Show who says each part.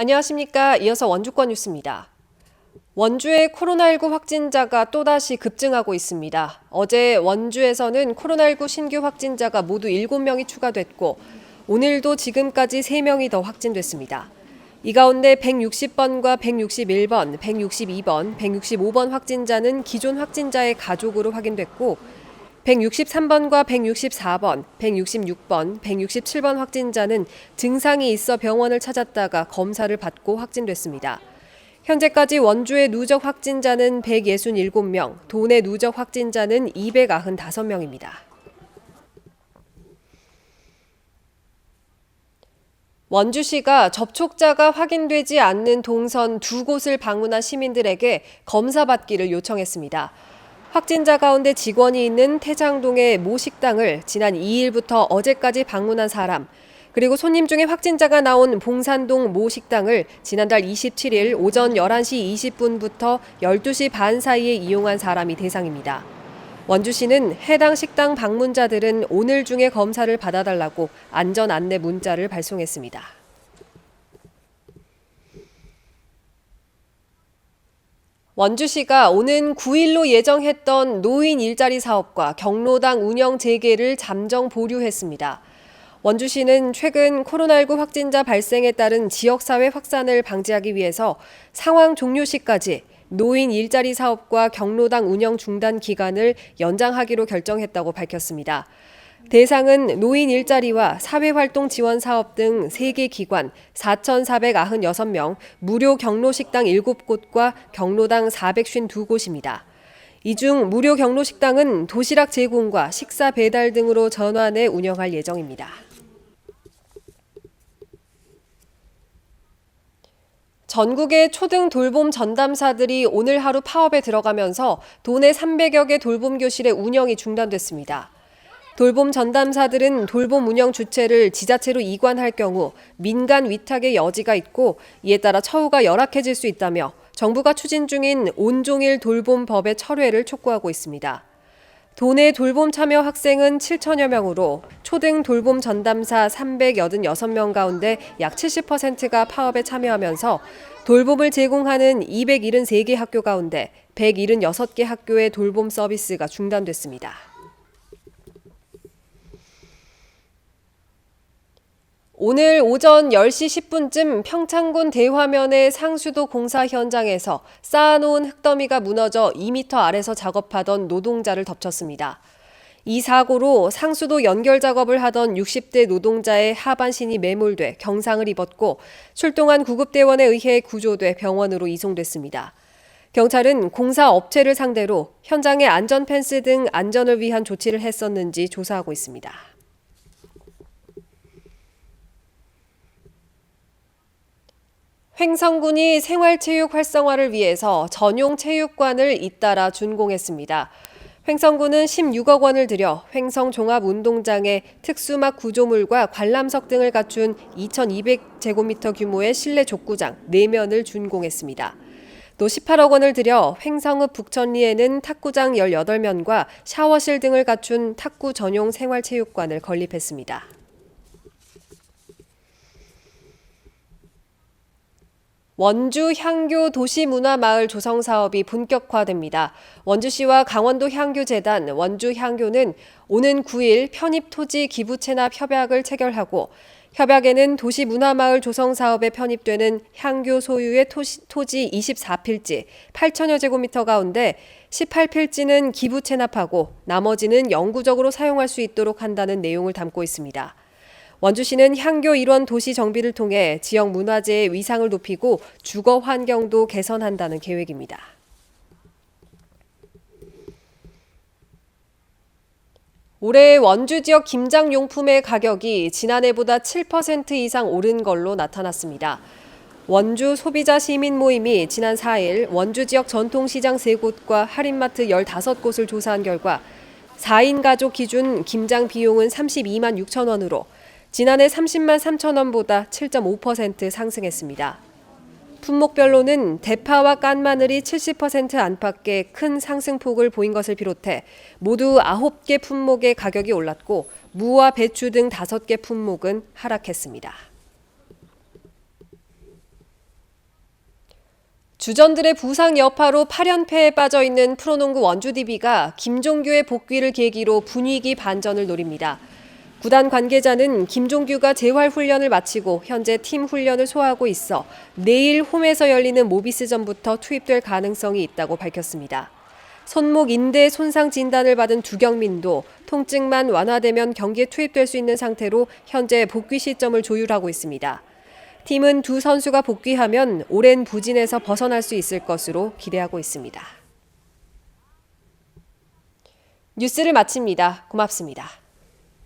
Speaker 1: 안녕하십니까. 이어서 원주권 뉴스입니다. 원주의 코로나19 확진자가 또다시 급증하고 있습니다. 어제 원주에서는 코로나19 신규 확진자가 모두 7명이 추가됐고 오늘도 지금까지 3명이 더 확진됐습니다. 이 가운데 160번과 161번, 162번, 165번 확진자는 기존 확진자의 가족으로 확인됐고 163번과 164번, 166번, 167번 확진자는 증상이 있어 병원을 찾았다가 검사를 받고 확진됐습니다. 현재까지 원주의 누적 확진자는 167명, 도내 누적 확진자는 295명입니다. 원주시가 접촉자가 확인되지 않는 동선 2곳을 방문한 시민들에게 검사 받기를 요청했습니다. 확진자 가운데 직원이 있는 태장동의 모 식당을 지난 2일부터 어제까지 방문한 사람, 그리고 손님 중에 확진자가 나온 봉산동 모 식당을 지난달 27일 오전 11시 20분부터 12시 반 사이에 이용한 사람이 대상입니다. 원주시는 해당 식당 방문자들은 오늘 중에 검사를 받아달라고 안전 안내 문자를 발송했습니다. 원주시가 오는 9일로 예정했던 노인 일자리 사업과 경로당 운영 재개를 잠정 보류했습니다. 원주시는 최근 코로나19 확진자 발생에 따른 지역사회 확산을 방지하기 위해서 상황 종료 시까지 노인 일자리 사업과 경로당 운영 중단 기간을 연장하기로 결정했다고 밝혔습니다. 대상은 노인 일자리와 사회활동 지원 사업 등 3개 기관 4,496명, 무료 경로식당 7곳과 경로당 452곳입니다. 이 중 무료 경로식당은 도시락 제공과 식사 배달 등으로 전환해 운영할 예정입니다. 전국의 초등 돌봄 전담사들이 오늘 하루 파업에 들어가면서 도내 300여 개 돌봄 교실의 운영이 중단됐습니다. 돌봄 전담사들은 돌봄 운영 주체를 지자체로 이관할 경우 민간 위탁의 여지가 있고 이에 따라 처우가 열악해질 수 있다며 정부가 추진 중인 온종일 돌봄법의 철회를 촉구하고 있습니다. 도내 돌봄 참여 학생은 7천여 명으로 초등 돌봄 전담사 386명 가운데 약 70%가 파업에 참여하면서 돌봄을 제공하는 273개 학교 가운데 176개 학교의 돌봄 서비스가 중단됐습니다. 오늘 오전 10시 10분쯤 평창군 대화면의 상수도 공사 현장에서 쌓아놓은 흙더미가 무너져 2m 아래서 작업하던 노동자를 덮쳤습니다. 이 사고로 상수도 연결 작업을 하던 60대 노동자의 하반신이 매몰돼 경상을 입었고 출동한 구급대원에 의해 구조돼 병원으로 이송됐습니다. 경찰은 공사 업체를 상대로 현장의 안전 펜스 등 안전을 위한 조치를 했었는지 조사하고 있습니다. 횡성군이 생활체육 활성화를 위해서 전용 체육관을 잇따라 준공했습니다. 횡성군은 16억 원을 들여 횡성종합운동장에 특수막 구조물과 관람석 등을 갖춘 2,200제곱미터 규모의 실내 족구장 4면을 준공했습니다. 또 18억 원을 들여 횡성읍 북천리에는 탁구장 18면과 샤워실 등을 갖춘 탁구 전용 생활체육관을 건립했습니다. 원주 향교 도시문화마을 조성 사업이 본격화됩니다. 원주시와 강원도 향교재단, 원주 향교는 오는 9일 편입 토지 기부 체납 협약을 체결하고 협약에는 도시문화마을 조성 사업에 편입되는 향교 소유의 토지 24필지 8천여 제곱미터 가운데 18필지는 기부 체납하고 나머지는 영구적으로 사용할 수 있도록 한다는 내용을 담고 있습니다. 원주시는 향교 일원 도시 정비를 통해 지역 문화재의 위상을 높이고 주거 환경도 개선한다는 계획입니다. 올해 원주 지역 김장용품의 가격이 지난해보다 7% 이상 오른 걸로 나타났습니다. 원주 소비자 시민 모임이 지난 4일 원주 지역 전통시장 3곳과 할인마트 15곳을 조사한 결과 4인 가족 기준 김장 비용은 32만 6천 원으로 지난해 30만 3천 원보다 7.5% 상승했습니다. 품목별로는 대파와 깐마늘이 70% 안팎의 큰 상승폭을 보인 것을 비롯해 모두 9개 품목의 가격이 올랐고 무와 배추 등 5개 품목은 하락했습니다. 주전들의 부상 여파로 8연패에 빠져 있는 프로농구 원주 DB가 김종규의 복귀를 계기로 분위기 반전을 노립니다. 구단 관계자는 김종규가 재활 훈련을 마치고 현재 팀 훈련을 소화하고 있어 내일 홈에서 열리는 모비스전부터 투입될 가능성이 있다고 밝혔습니다. 손목 인대 손상 진단을 받은 두경민도 통증만 완화되면 경기에 투입될 수 있는 상태로 현재 복귀 시점을 조율하고 있습니다. 팀은 두 선수가 복귀하면 오랜 부진에서 벗어날 수 있을 것으로 기대하고 있습니다. 뉴스를 마칩니다. 고맙습니다.